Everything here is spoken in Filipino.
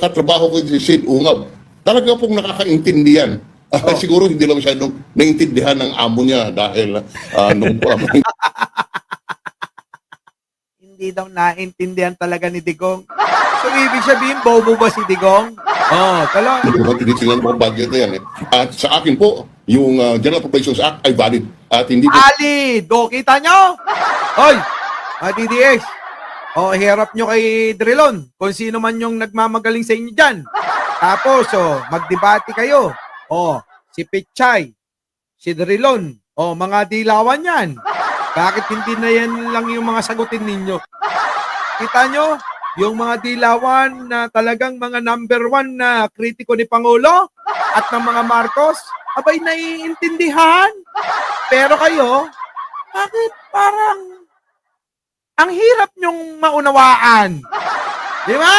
katrabaho ko si Sid Ungab, talaga pong nakakaintindihan. Siguro hindi lang masyadong naintindihan ng amo niya dahil nung Hindi daw naintindihan talaga ni Digong. So, ibig sabihin, bobo ba si Digong? Talaga. tinitingnan mo ang budget na yan. At sa akin po, yung General Appropriations Act ay valid. At hindi po Ali, kita nyo? Hoy, DDS. Hirap nyo kay Drilon kung sino man yung nagmamagaling sa inyo dyan. Tapos, magdebate kayo. Si Pichay, si Drilon, mga dilawan yan. Bakit hindi na yan lang yung mga sagutin ninyo? Kita nyo, yung mga dilawan na talagang mga number 1 na kritiko ni Pangulo at ng mga Marcos, abay naiintindihan. Pero kayo, bakit parang ang hirap nyong maunawaan? Di ba?